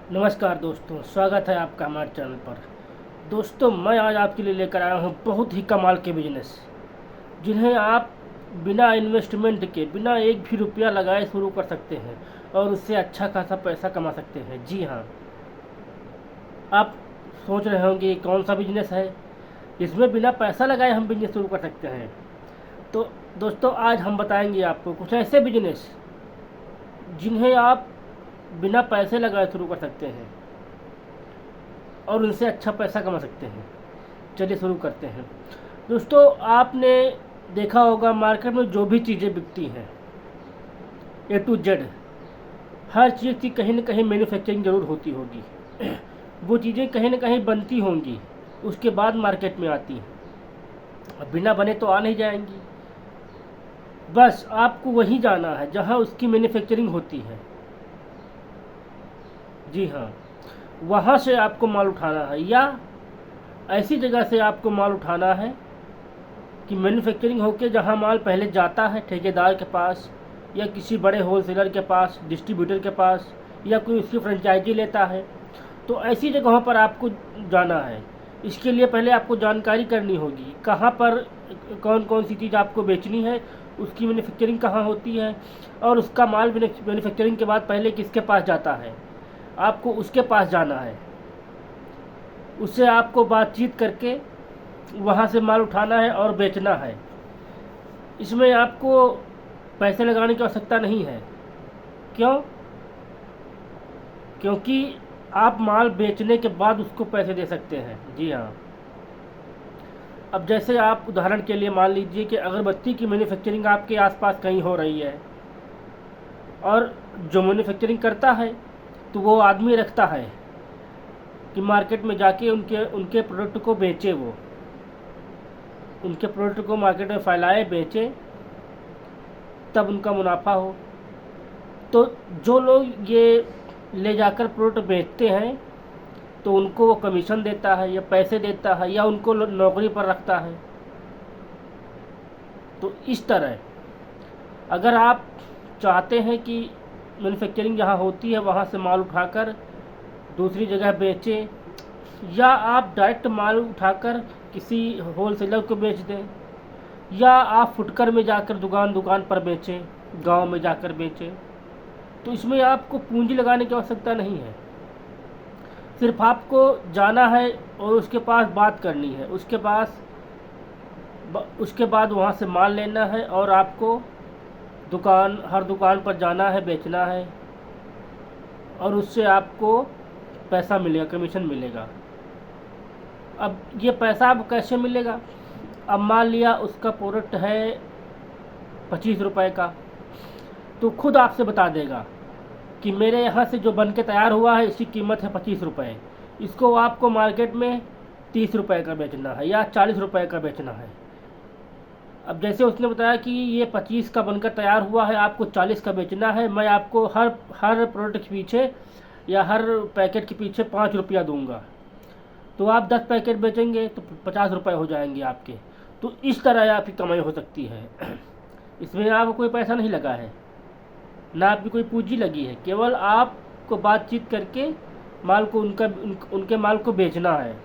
नमस्कार दोस्तों, स्वागत है आपका हमारे चैनल पर। दोस्तों, मैं आज आपके लिए लेकर आया हूँ बहुत ही कमाल के बिजनेस, जिन्हें आप बिना इन्वेस्टमेंट के, बिना एक भी रुपया लगाए शुरू कर सकते हैं और उससे अच्छा खासा पैसा कमा सकते हैं। जी हाँ, आप सोच रहे होंगे कौन सा बिजनेस है, इसमें बिना पैसा लगाए हम बिजनेस शुरू कर सकते हैं। तो दोस्तों, आज हम बताएंगे आपको कुछ ऐसे बिजनेस जिन्हें आप बिना पैसे लगाए शुरू कर सकते हैं और उनसे अच्छा पैसा कमा सकते हैं। चलिए शुरू करते हैं। दोस्तों, आपने देखा होगा मार्केट में जो भी चीज़ें बिकती हैं, ए टू जेड, हर चीज़ की कहीं ना कहीं मैन्युफैक्चरिंग ज़रूर होती होगी। वो चीज़ें कहीं ना कहीं बनती होंगी, उसके बाद मार्केट में आती हैं। अब बिना बने तो आ नहीं जाएंगी। बस आपको वहीं जाना है जहाँ उसकी मैन्युफैक्चरिंग होती है। जी हाँ, वहाँ से आपको माल उठाना है, या ऐसी जगह से आपको माल उठाना है कि मैन्युफैक्चरिंग होके जहाँ माल पहले जाता है ठेकेदार के पास, या किसी बड़े होलसेलर के पास, डिस्ट्रीब्यूटर के पास, या कोई उसकी फ्रेंचाइजी लेता है। तो ऐसी जगहों पर आपको जाना है। इसके लिए पहले आपको जानकारी करनी होगी कहाँ पर कौन कौन सी चीज़ आपको बेचनी है, उसकी मैन्युफैक्चरिंग कहाँ होती है, और उसका माल मैन्युफैक्चरिंग के बाद पहले किसके पास जाता है। आपको उसके पास जाना है, उससे आपको बातचीत करके वहाँ से माल उठाना है और बेचना है। इसमें आपको पैसे लगाने की आवश्यकता नहीं है। क्यों? क्योंकि आप माल बेचने के बाद उसको पैसे दे सकते हैं। जी हाँ। अब जैसे आप उदाहरण के लिए मान लीजिए कि अगरबत्ती की मैन्युफैक्चरिंग आपके आसपास कहीं हो रही है, और जो मैन्युफैक्चरिंग करता है तो वो आदमी रखता है कि मार्केट में जाके उनके उनके प्रोडक्ट को बेचे, वो उनके प्रोडक्ट को मार्केट में फैलाए, बेचे, तब उनका मुनाफा हो। तो जो लोग ये ले जाकर प्रोडक्ट बेचते हैं तो उनको वो कमीशन देता है या पैसे देता है या उनको नौकरी पर रखता है। तो इस तरह अगर आप चाहते हैं कि मैन्युफैक्चरिंग जहाँ होती है वहाँ से माल उठाकर दूसरी जगह बेचें, या आप डायरेक्ट माल उठाकर किसी होलसेलर को बेच दें, या आप फुटकर में जाकर दुकान दुकान पर बेचें, गांव में जाकर बेचें, तो इसमें आपको पूंजी लगाने की आवश्यकता नहीं है। सिर्फ आपको जाना है और उसके पास बात करनी है, उसके बाद वहाँ से माल लेना है, और आपको हर दुकान पर जाना है, बेचना है, और उससे आपको पैसा मिलेगा, कमीशन मिलेगा। अब ये पैसा आपको कैसे मिलेगा? अब मान लिया उसका प्रोडक्ट है 25 रुपए का, तो खुद आपसे बता देगा कि मेरे यहाँ से जो बन के तैयार हुआ है इसकी कीमत है 25 रुपये, इसको आपको मार्केट में 30 रुपये का बेचना है या 40 रुपये का बेचना है। अब जैसे उसने बताया कि ये 25 का बनकर तैयार हुआ है, आपको 40 का बेचना है, मैं आपको हर प्रोडक्ट के पीछे या हर पैकेट के पीछे 5 रुपया दूंगा। तो आप 10 पैकेट बेचेंगे तो 50 रुपये हो जाएंगे आपके। तो इस तरह आपकी कमाई हो सकती है। इसमें आपको कोई पैसा नहीं लगा है, ना आपकी कोई पूंजी लगी है, केवल आपको बातचीत करके माल को उनके माल को बेचना है।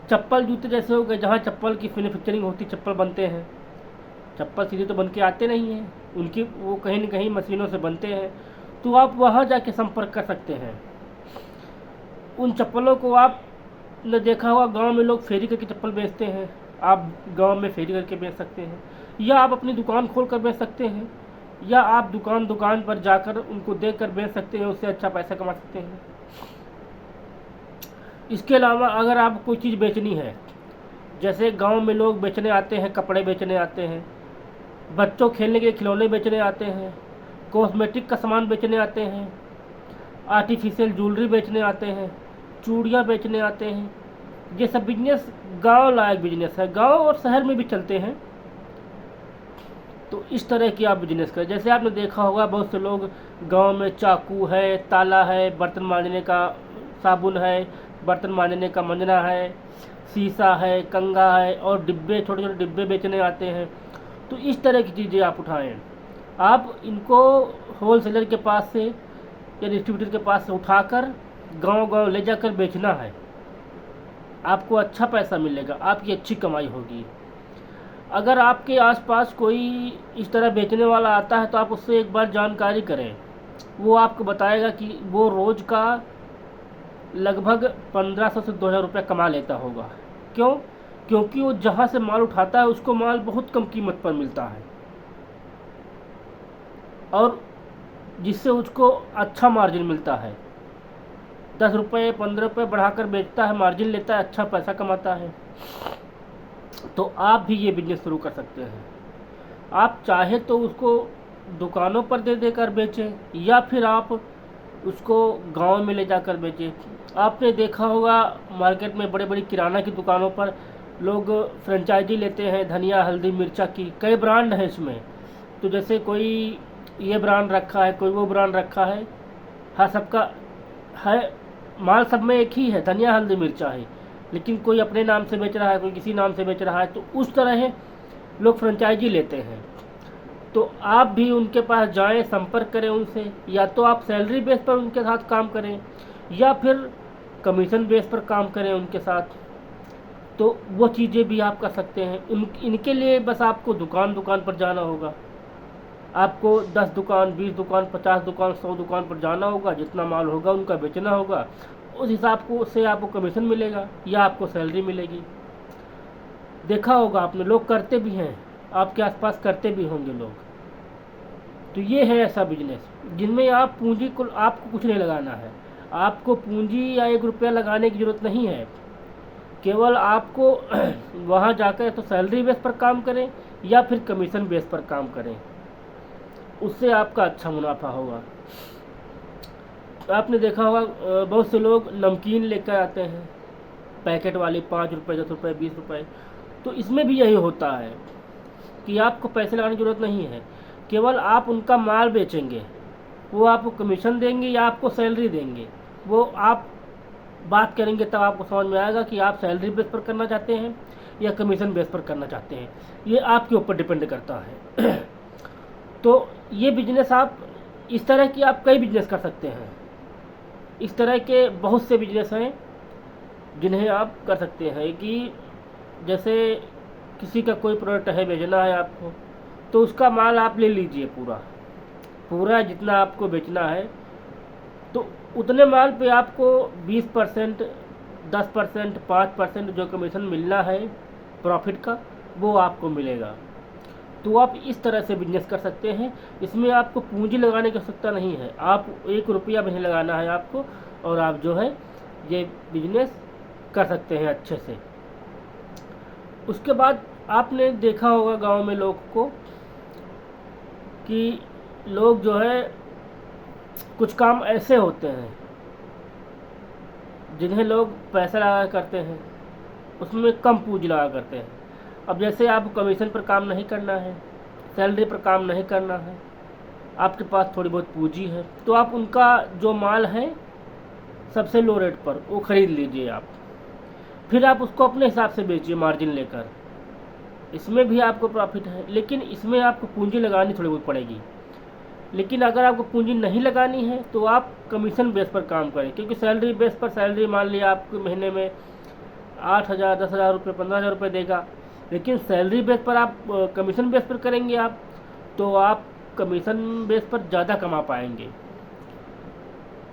चप्पल जूते जैसे हो गए, जहाँ चप्पल की मैन्युफैक्चरिंग होती, चप्पल बनते हैं, चप्पल सीधे तो बन के आते नहीं हैं, उनकी वो कहीं न कहीं मशीनों से बनते हैं। तो आप वहाँ जाके संपर्क कर सकते हैं। उन चप्पलों को आपने देखा होगा गांव में लोग फेरी करके चप्पल बेचते हैं, आप गांव में फेरी करके बेच सकते हैं, या आप अपनी दुकान खोल कर बेच सकते हैं, या आप दुकान दुकान पर जाकर उनको देख कर बेच सकते हैं, उससे अच्छा पैसा कमा सकते हैं। इसके अलावा अगर आप कोई चीज़ बेचनी है, जैसे गांव में लोग बेचने आते हैं, कपड़े बेचने आते हैं, बच्चों खेलने के खिलौने बेचने आते हैं, कॉस्मेटिक का सामान बेचने आते हैं, आर्टिफिशियल ज्वेलरी बेचने आते हैं, चूड़ियाँ बेचने आते हैं। ये सब बिजनेस गांव लायक बिजनेस है, गांव और शहर में भी चलते हैं। तो इस तरह की आप बिजनेस करें। जैसे आपने देखा होगा बहुत से लोग गांव में चाकू है, ताला है, बर्तन मांजने का साबुन है, बर्तन मांजने का मंजना है, शीशा है, कंघा है, और डिब्बे, छोटे छोटे डिब्बे बेचने आते हैं। तो इस तरह की चीज़ें आप उठाएं। आप इनको होलसेलर के पास से या डिस्ट्रीब्यूटर के पास से उठाकर गांव-गांव ले जाकर बेचना है। आपको अच्छा पैसा मिलेगा, आपकी अच्छी कमाई होगी। अगर आपके आसपास कोई इस तरह बेचने वाला आता है तो आप उससे एक बार जानकारी करें। वो आपको बताएगा कि वो रोज़ का लगभग 1500 से 2000 रुपये कमा लेता होगा। क्यों? क्योंकि वो जहाँ से माल उठाता है उसको माल बहुत कम कीमत पर मिलता है और जिससे उसको अच्छा मार्जिन मिलता है। 10 रुपये 15 रुपये बढ़ाकर बेचता है, मार्जिन लेता है, अच्छा पैसा कमाता है। तो आप भी ये बिजनेस शुरू कर सकते हैं। आप चाहे तो उसको दुकानों पर दे देकर बेचें या फिर आप उसको गांव में ले जाकर बेचें। आपने देखा होगा मार्केट में बड़े बड़ी किराना की दुकानों पर लोग फ्रेंचाइजी लेते हैं धनिया हल्दी मिर्चा की, कई ब्रांड हैं इसमें। तो जैसे कोई ये ब्रांड रखा है, कोई वो ब्रांड रखा है, हाँ सबका है, माल सब में एक ही है, धनिया हल्दी मिर्चा है, लेकिन कोई अपने नाम से बेच रहा है, कोई किसी नाम से बेच रहा है। तो उस तरह है लोग फ्रेंचाइजी लेते हैं। तो आप भी उनके पास जाएं, संपर्क करें उनसे, या तो आप सैलरी बेस पर उनके साथ काम करें या फिर कमीशन बेस पर काम करें उनके साथ। तो वो चीज़ें भी आप कर सकते हैं। इनके लिए बस आपको दुकान दुकान पर जाना होगा। आपको 10 दुकान 20 दुकान 50 दुकान 100 दुकान पर जाना होगा, जितना माल होगा उनका बेचना होगा, उस हिसाब को से आपको कमीशन मिलेगा या आपको सैलरी मिलेगी। देखा होगा आपने, लोग करते भी हैं, आपके आसपास करते भी होंगे लोग। तो ये है ऐसा बिजनेस जिनमें आप पूंजी को आपको कुछ नहीं लगाना है। आपको पूंजी या 1 रुपया लगाने की ज़रूरत नहीं है। केवल आपको वहाँ जाकर तो सैलरी बेस पर काम करें या फिर कमीशन बेस पर काम करें, उससे आपका अच्छा मुनाफा होगा। आपने देखा होगा बहुत से लोग नमकीन लेकर आते हैं पैकेट वाली, 5 रुपये 10 रुपये 20 रुपये। तो इसमें भी यही होता है कि आपको पैसे लगाने की ज़रूरत नहीं है। केवल आप उनका माल बेचेंगे, वो आपको कमीशन देंगे या आपको सैलरी देंगे, वो आप बात करेंगे तब आपको समझ में आएगा कि आप सैलरी बेस पर करना चाहते हैं या कमीशन बेस पर करना चाहते हैं। ये आपके ऊपर डिपेंड करता है। तो ये बिजनेस आप इस तरह की आप कई बिजनेस कर सकते हैं। इस तरह के बहुत से बिजनेस हैं जिन्हें आप कर सकते हैं कि जैसे किसी का कोई प्रोडक्ट है बेचना है आपको, तो उसका माल आप ले लीजिए पूरा जितना आपको बेचना है, तो उतने माल पे आपको 20% 10% 5% जो कमीशन मिलना है प्रॉफिट का, वो आपको मिलेगा। तो आप इस तरह से बिजनेस कर सकते हैं। इसमें आपको पूंजी लगाने की आवश्यकता नहीं है, आप 1 रुपया भी नहीं लगाना है आपको, और आप जो है ये बिजनेस कर सकते हैं अच्छे से। उसके बाद आपने देखा होगा गांव में लोग को कि लोग जो है कुछ काम ऐसे होते हैं जिन्हें लोग पैसा लगा करते हैं, उसमें कम पूंजी लगा करते हैं। अब जैसे आपको कमीशन पर काम नहीं करना है, सैलरी पर काम नहीं करना है, आपके पास थोड़ी बहुत पूंजी है, तो आप उनका जो माल है सबसे लो रेट पर वो ख़रीद लीजिए आप, फिर आप उसको अपने हिसाब से बेचिए मार्जिन लेकर। इसमें भी आपको प्रॉफिट है, लेकिन इसमें आपको पूंजी लगानी थोड़ी बहुत पड़ेगी। लेकिन अगर आपको पूंजी नहीं लगानी है तो आप कमीशन बेस पर काम करें, क्योंकि सैलरी बेस पर सैलरी मान लिया आपको महीने में 8,000 10,000 रुपये 15,000 रुपये देगा, लेकिन सैलरी बेस पर आप कमीशन बेस पर करेंगे आप, तो आप कमीशन बेस पर ज़्यादा कमा पाएंगे।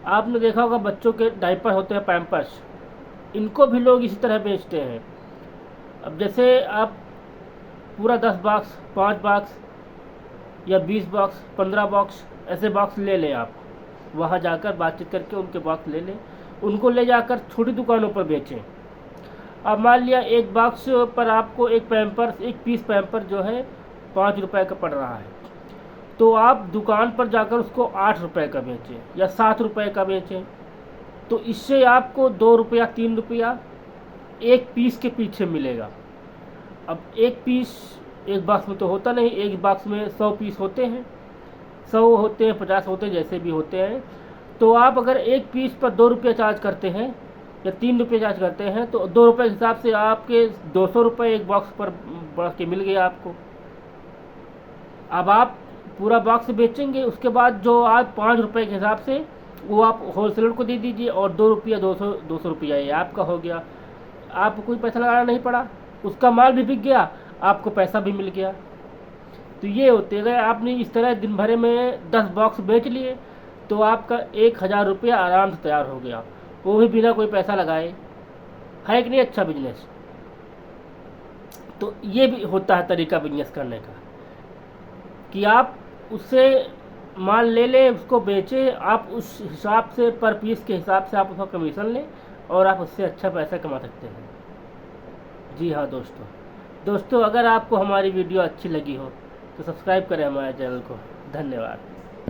आपने देखा होगा बच्चों के डायपर होते हैं पैम्पर्स, इनको भी लोग इसी तरह बेचते हैं। अब जैसे आप पूरा 10 बॉक्स 5 बॉक्स या 20 बॉक्स 15 बॉक्स ऐसे बॉक्स ले लें, आप वहाँ जाकर बातचीत करके उनके बॉक्स ले लें, उनको ले जाकर छोटी दुकानों पर बेचें। अब मान लिया एक बॉक्स पर आपको एक पीस पैम्पर जो है 5 रुपये का पड़ रहा है, तो आप दुकान पर जाकर उसको 8 रुपये का बेचें या 7 रुपये का बेचें। तो इससे आपको 2 रुपया 3 रुपया एक पीस के पीछे मिलेगा। अब एक पीस एक बॉक्स में तो होता नहीं, एक बॉक्स में 100 पीस होते हैं, 100 होते हैं 50 होते हैं, जैसे भी होते हैं। तो आप अगर एक पीस पर 2 रुपये चार्ज करते हैं या 3 रुपये चार्ज करते हैं, तो 2 रुपये के हिसाब से आपके 200 रुपये एक बॉक्स पर बढ़ के मिल गया आपको। अब आप पूरा बॉक्स बेचेंगे, उसके बाद जो आप 5 रुपये के हिसाब से वो आप होलसेलर को दे दीजिए और 2 रुपया 200 रुपया ये आपका हो गया। आपको कोई पैसा लगाना नहीं पड़ा, उसका माल भी बिक गया, आपको पैसा भी मिल गया। तो ये होते अगर आपने इस तरह दिन भर में 10 बॉक्स बेच लिए तो आपका 1000 रुपया आराम से तैयार हो गया, वो भी बिना कोई पैसा लगाए। है कि नहीं अच्छा बिजनेस? तो ये भी होता है तरीका बिजनेस करने का कि आप उससे माल ले लें, उसको बेचें, आप उस हिसाब से पर पीस के हिसाब से आप उसका कमीशन लें और आप उससे अच्छा पैसा कमा सकते हैं। जी हाँ दोस्तों, अगर आपको हमारी वीडियो अच्छी लगी हो तो सब्सक्राइब करें हमारे चैनल को। धन्यवाद।